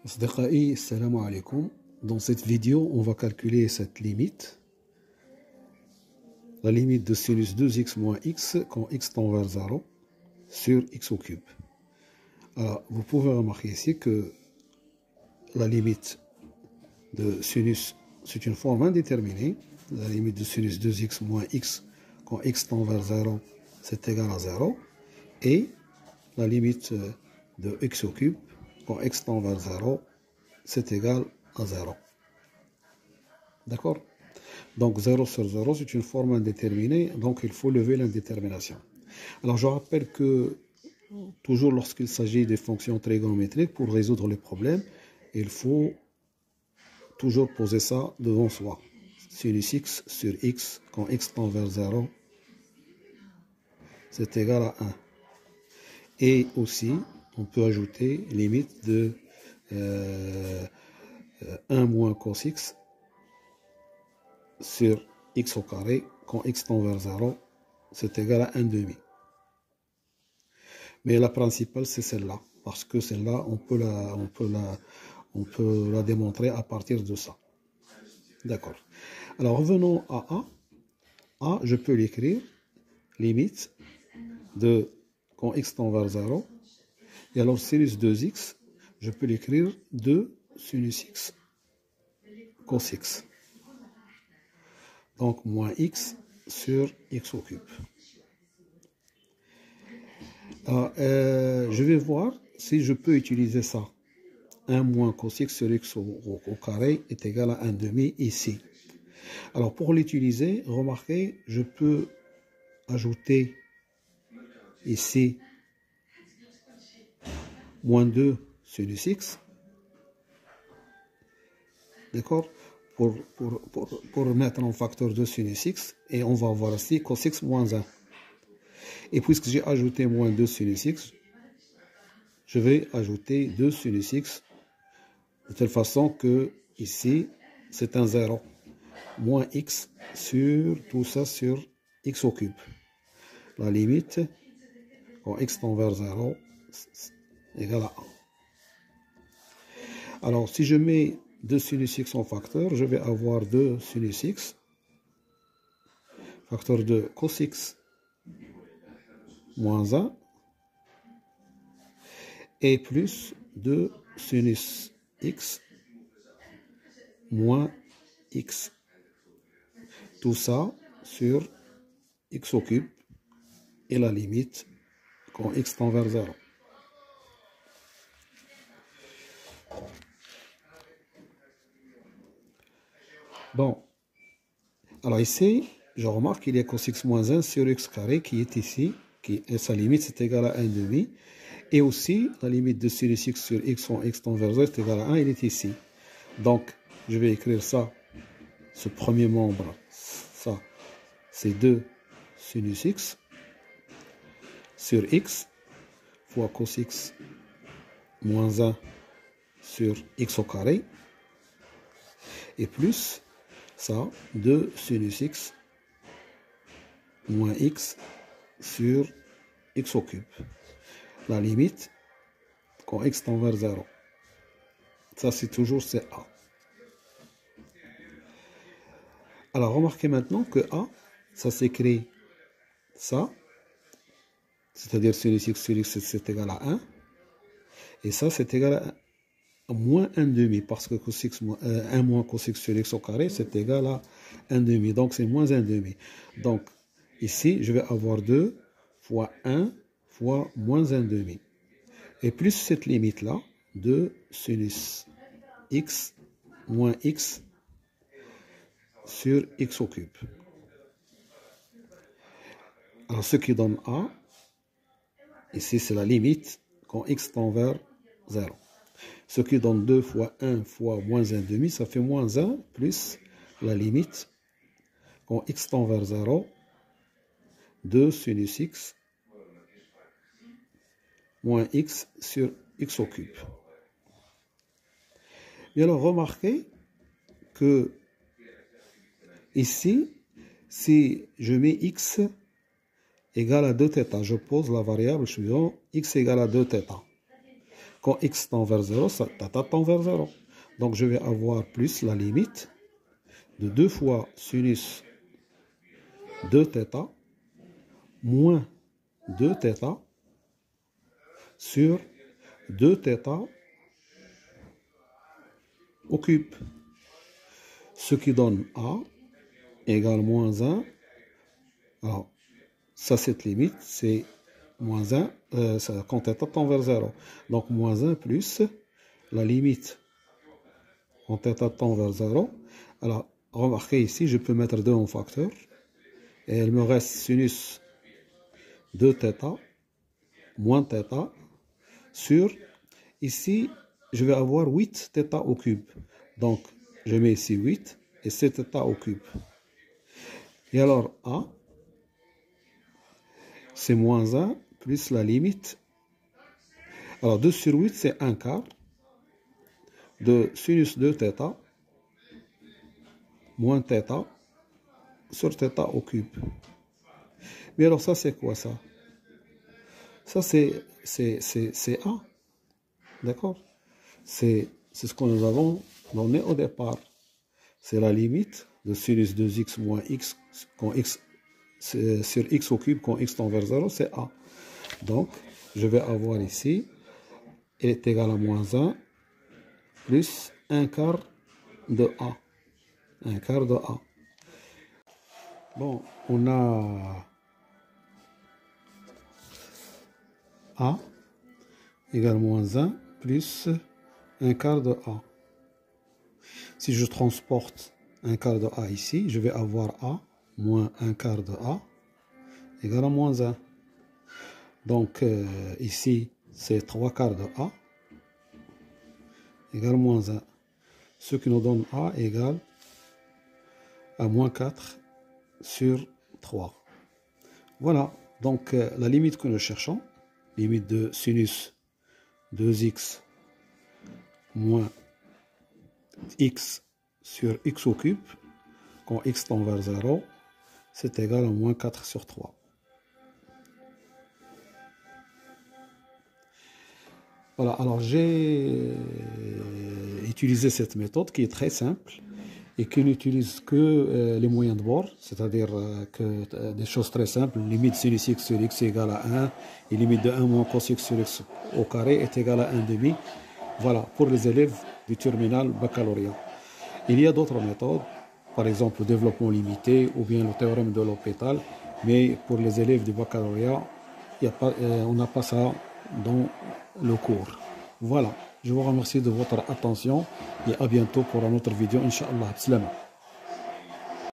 أصدقائي السلام عليكم. Dans cette vidéo, on va calculer cette limite, la limite de sinus 2x moins x quand x tend vers 0 sur x au cube. Alors, vous pouvez remarquer ici que la limite de sinus, c'est une forme indéterminée. La limite de sinus 2x moins x quand x tend vers 0, c'est égal à 0. Et la limite de x au cube quand x tend vers 0, c'est égal à 0. D'accord? Donc 0 sur 0, c'est une forme indéterminée, donc il faut lever l'indétermination. Alors je rappelle que toujours lorsqu'il s'agit des fonctions trigonométriques, pour résoudre les problèmes, il faut toujours poser ça devant soi. Sinus x sur x, quand x tend vers 0, c'est égal à 1. Et aussi, on peut ajouter limite de 1 moins cos x sur x au carré, quand x tend vers 0, c'est égal à 1 demi. Mais la principale, c'est celle-là, parce que celle-là, on peut la démontrer à partir de ça. D'accord. Alors, revenons à A. A, je peux l'écrire, limite de quand x tend vers 0. Et alors, sinus 2x, je peux l'écrire 2 sinus x cos x. Donc, moins x sur x au cube. Alors, je vais voir si je peux utiliser ça. 1 moins cos x sur x au carré est égal à 1 demi ici. Alors, pour l'utiliser, remarquez, je peux ajouter ici moins 2 sinus x. D'accord? Pour mettre en facteur 2 sinus x, et on va voir ici cos x moins 1. Et puisque j'ai ajouté moins 2 sinus x, je vais ajouter 2 sinus x, de telle façon que ici, c'est un 0. Moins x sur tout ça sur x au cube. La limite, quand x tend vers 0, égale à 1. Alors, si je mets 2 sinus x en facteur, je vais avoir 2 sinus x, facteur de cos x moins 1, et plus 2 sinus x moins x. Tout ça sur x au cube et la limite quand x tend vers 0. Bon, alors ici, je remarque qu'il y a cos x moins 1 sur x carré qui est ici, et sa limite c'est égal à 1 demi. Et aussi, la limite de sinus x sur x quand x tend vers 0 est égal à 1, il est ici. Donc, je vais écrire ça, ce premier membre, ça, c'est 2 sinus x sur x fois cos x moins 1 sur x au carré, et plus ça, 2 sinus x moins x sur x au cube. La limite quand x tend vers 0. Ça, c'est toujours c'est A. Alors, remarquez maintenant que A, ça s'écrit ça, c'est-à-dire sinus x sur x, c'est égal à 1. Et ça, c'est égal à moins 1 demi, parce que cos x, 1 moins cos x sur x au carré, c'est égal à 1 demi. Donc, c'est moins 1 demi. Donc, ici, je vais avoir 2 fois 1 fois moins 1 demi. Et plus cette limite-là, de sinus x moins x sur x au cube. Alors, ce qui donne A, ici, c'est la limite quand x tend vers 0. Ce qui donne 2 fois 1 fois moins 1 demi, ça fait moins 1 plus la limite quand x tend vers 0, 2 sinus x moins x sur x au cube. Et alors, remarquez que ici, si je mets x égale à 2θ, je pose la variable suivante, x égale à 2θ. Quand x tend vers 0, θ tend vers 0. Donc je vais avoir plus la limite de 2 fois sinus de θ moins 2θ sur 2θ au cube. Ce qui donne A égale moins 1. Alors, ça, cette limite, c'est moins 1 quand θ tend vers 0. Donc, moins 1 plus la limite quand θ tend vers 0. Alors, remarquez ici, je peux mettre 2 en facteur. Et il me reste sinus de θ moins θ sur, ici, je vais avoir 8θ au cube. Donc, je mets ici 8 et 7θ au cube. Et alors, A, c'est moins 1 plus la limite. Alors, 2 sur 8, c'est 1 quart de sinus de θ moins θ sur θ au cube. Mais alors, ça, c'est quoi ça? Ça, c'est A. D'accord? C'est ce que nous avons donné au départ. C'est la limite de sinus 2x moins x quand x sur x au cube quand x tend vers 0, c'est A. Donc, je vais avoir ici, elle est égale à moins 1 plus 1 quart de A. 1 quart de A. Bon, on a A égale moins 1 plus 1 quart de A. Si je transporte 1 quart de A ici, je vais avoir A moins 1 quart de A égale à moins 1. Donc ici, c'est 3 quarts de A égale moins 1. Ce qui nous donne A égale à moins 4 sur 3. Voilà, donc la limite que nous cherchons, limite de sinus 2x moins x sur x au cube, quand x tend vers 0, c'est égal à moins 4 sur 3. Voilà, alors j'ai utilisé cette méthode qui est très simple et qui n'utilise que les moyens de bord, c'est-à-dire que des choses très simples, limite sinus x sur x est égale à 1 et limite de 1 moins cos x sur x au carré est égale à 1,5. Voilà, pour les élèves du terminal baccalauréat. Il y a d'autres méthodes, par exemple le développement limité ou bien le théorème de L'Hopital, mais pour les élèves du baccalauréat, on n'a pas ça dans le cours. Voilà, je vous remercie de votre attention et à bientôt pour une autre vidéo, Inch'Allah. Salam.